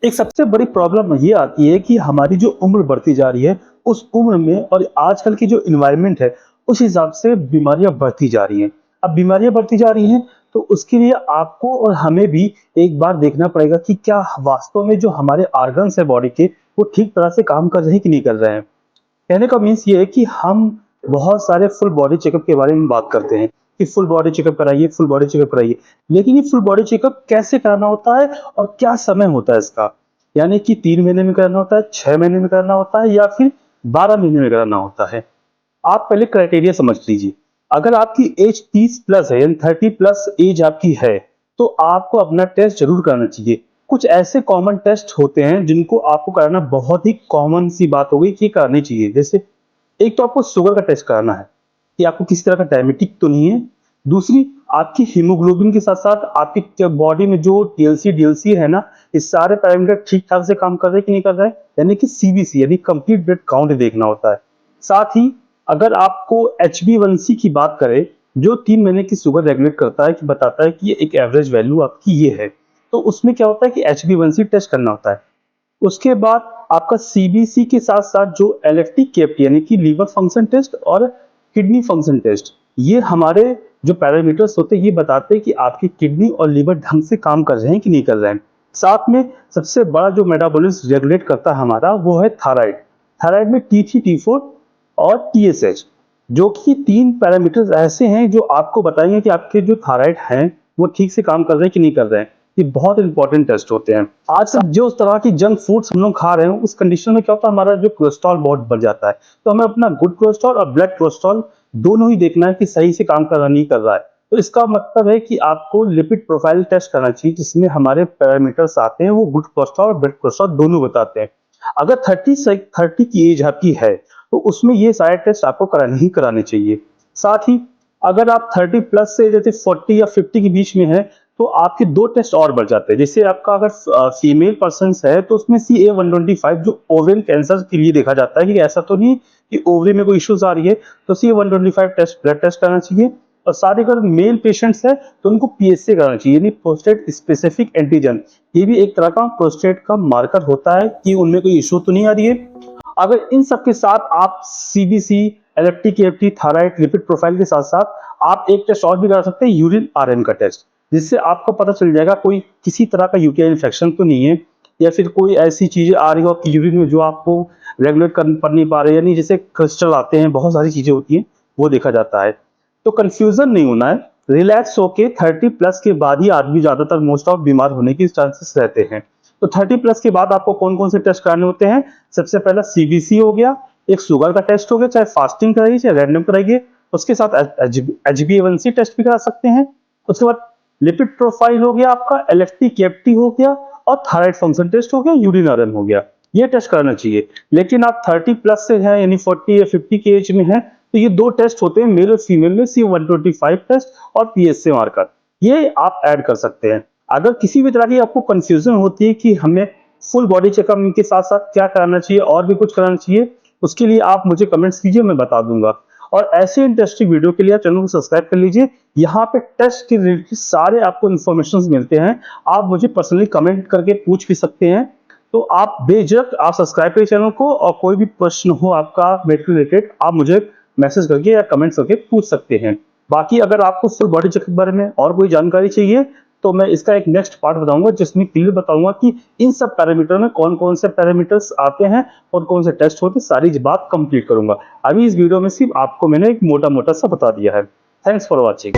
एक सबसे बड़ी प्रॉब्लम ये आती है कि हमारी जो उम्र बढ़ती जा रही है, उस उम्र में और आजकल की जो एनवायरनमेंट है, उस हिसाब से बीमारियाँ बढ़ती जा रही हैं। अब बीमारियाँ बढ़ती जा रही हैं, तो उसके लिए आपको और हमें भी एक बार देखना पड़ेगा कि क्या वास्तव में जो हमारे ऑर्गन्स हैं बॉडी के, वो ठीक तरह से काम कर रहे हैं कि नहीं कर रहे हैं। कहने का मीन्स ये है कि हम बहुत सारे फुल बॉडी चेकअप के बारे में बात करते हैं कि फुल बॉडी चेकअप कराइए, फुल बॉडी चेकअप कराइए। लेकिन ये फुल बॉडी चेकअप कैसे कराना होता है और क्या समय होता है इसका? यानी कि 3 महीने में कराना होता है, 6 महीने में कराना होता है या फिर 12 महीने में कराना होता है? आप पहले क्राइटेरिया समझ लीजिए। अगर आपकी एज 30 प्लस है यानी 30 प्लस एज आपकी है, तो आपको अपना टेस्ट ज़रूर कराना चाहिए। कुछ ऐसे कॉमन टेस्ट होते हैं जिनको आपको कराना बहुत ही कॉमन सी बात हो गई कि करानी चाहिए। जैसे एक तो आपको शुगर का टेस्ट कराना है कि आपको किसी तरह का डायबिटिक तो नहीं है। दूसरी, आपकी हीमोग्लोबिन के साथ-साथ आपकी बॉडी में जो टीएलसी, डीएलसी है ना, ये सारे पैरामीटर ठीक-ठाक से काम कर रहे हैं कि नहीं कर रहे हैं? यानी कि सीबीसी यानी कंप्लीट ब्लड काउंट देखना होता है। साथ ही अगर आपको एचबी1सी की बात करें, जो 3 महीने की शुगर रेगुलेट करता है कि बताता है कि ये एक एवरेज वैल्यू आपकी ये है। तो उसमें क्या होता है कि एचबी1सी टेस्ट करना होता है। उसके बाद आपका सीबीसी के साथ-साथ जो एलएफटी केएफटी यानी कि लीवर फंक्शन टेस्ट और किडनी फंक्शन टेस्ट, ये हमारे जो पैरामीटर्स होते हैं ये बताते हैं कि आपकी किडनी और लीवर ढंग से काम कर रहे हैं कि नहीं कर रहे हैं। साथ में सबसे बड़ा जो मेटाबॉलिज्म रेगुलेट करता है हमारा वो है थायराइड। थायराइड में टी3, टी4 और टीएसएच, जो कि 3 पैरामीटर्स ऐसे हैं जो आपको बताएंगे कि आपके जो थायराइड हैं वो ठीक से काम कर रहे हैं कि नहीं कर रहे हैं। ये बहुत इंपॉर्टेंट टेस्ट होते हैं। आज जो उस तरह की जंक फूड्स हम लोग खा रहे हैं उस कंडीशन में क्या होता है, हमारा जो कोलेस्ट्रॉल बहुत बढ़ जाता है। तो हमें अपना गुड कोलेस्ट्रॉल और बैड कोलेस्ट्रॉल दोनों ही देखना है कि सही से काम कर रहा नहीं कर रहा है। तो इसका मतलब है कि आपको लिपिड प्रोफाइल टेस्ट करना चाहिए जिसमें हमारे पैरामीटर्स आते हैं, वो गुड कोलेस्ट्रॉल और बैड कोलेस्ट्रॉल दोनों बताते हैं। अगर 30 की एज आपकी है तो उसमें ये सारे टेस्ट आपको कराने ही कराने चाहिए। साथ ही अगर आप 30 प्लस से जैसे 40 या 50 के बीच में है, तो आपके 2 टेस्ट और बढ़ जाते हैं। जैसे आपका अगर फीमेल पर्सन है तो उसमें CA-125 जो ओवेरियन कैंसर के लिए देखा जाता है कि ऐसा तो नहीं कि ओवरी में कोई इश्यूज आ रही है, तो CA-125 टेस्ट ब्लड टेस्ट करना चाहिए। और साथ ही अगर मेल पेशेंट्स है तो उनको पीएसए कराना चाहिए यानी प्रोस्टेट स्पेसिफिक एंटीजन। ये भी एक तरह का प्रोस्टेट का मार्कर होता है कि उनमें कोई इश्यू तो नहीं आ रही है। अगर इन सब के साथ आप CBC, LFT, KFT, thyroid, lipid profile के साथ-साथ आप एक टेस्ट और भी करा सकते हैं, यूरिन आरएन का टेस्ट, जिससे आपको पता चल जाएगा कोई किसी तरह का यूटीआई इन्फेक्शन तो नहीं है या फिर कोई ऐसी चीजें आ रही हो आपकी यूरिन में जो आपको रेगुलेट कर नहीं पा रहे, यानी जैसे क्रिस्टल आते हैं, बहुत सारी चीजें होती हैं, वो देखा जाता है। तो कंफ्यूजन नहीं होना है। रिलैक्स होके 30 प्लस के बाद ही आदमी ज्यादातर मोस्ट ऑफ बीमार होने के चांसेस रहते हैं। तो 30 प्लस के बाद आपको कौन कौन से टेस्ट कराने होते हैं? सबसे पहला सीबीसी हो गया, एक शुगर का टेस्ट हो गया, चाहे फास्टिंग कराइए चाहे रैंडम कराइए। उसके साथ एचबी1सी टेस्ट भी करा सकते हैं। उसके बाद लिपिड प्रोफाइल हो गया आपका, एलएफटी केएफटी हो गया और थायराइड फंक्शन टेस्ट हो गया, यूरिन आयरन हो गया। ये टेस्ट कराना चाहिए। लेकिन आप 30 प्लस से हैं यानी 40 या 50 की एज में हैं, तो ये 2 टेस्ट होते हैं मेल और फीमेल में, C125 टेस्ट और पीएसए मार्कर, ये आप ऐड कर सकते हैं। अगर किसी भी तरह की आपको कंफ्यूजन होती है कि हमें फुल बॉडी चेकअप के साथ-साथ क्या कराना चाहिए और भी कुछ कराना चाहिए, उसके लिए आप मुझे कमेंट्स कीजिए, मैं बता दूंगा। और ऐसे इंटरेस्टिंग वीडियो के लिए चैनल को सब्सक्राइब कर लीजिए। यहाँ पे टेस्ट के रिलेटेड सारे आपको इन्फॉर्मेशन मिलते हैं। आप मुझे पर्सनली कमेंट करके पूछ भी सकते हैं। तो आप बेझिझक आप सब्सक्राइब करिए चैनल को, और कोई भी प्रश्न हो आपका मेडिकल रिलेटेड आप मुझे मैसेज करके या कमेंट्स करके पूछ सकते हैं। बाकी अगर आपको फुल बॉडी चेकअप के बारे में और कोई जानकारी चाहिए तो मैं इसका एक नेक्स्ट पार्ट बताऊंगा जिसमें क्लियर बताऊंगा कि इन सब पैरामीटर में कौन कौन से पैरामीटर्स आते हैं और कौन से टेस्ट होते हैं, सारी बात कंप्लीट करूंगा। अभी इस वीडियो में सिर्फ आपको मैंने एक मोटा मोटा सा बता दिया है। Thanks for watching.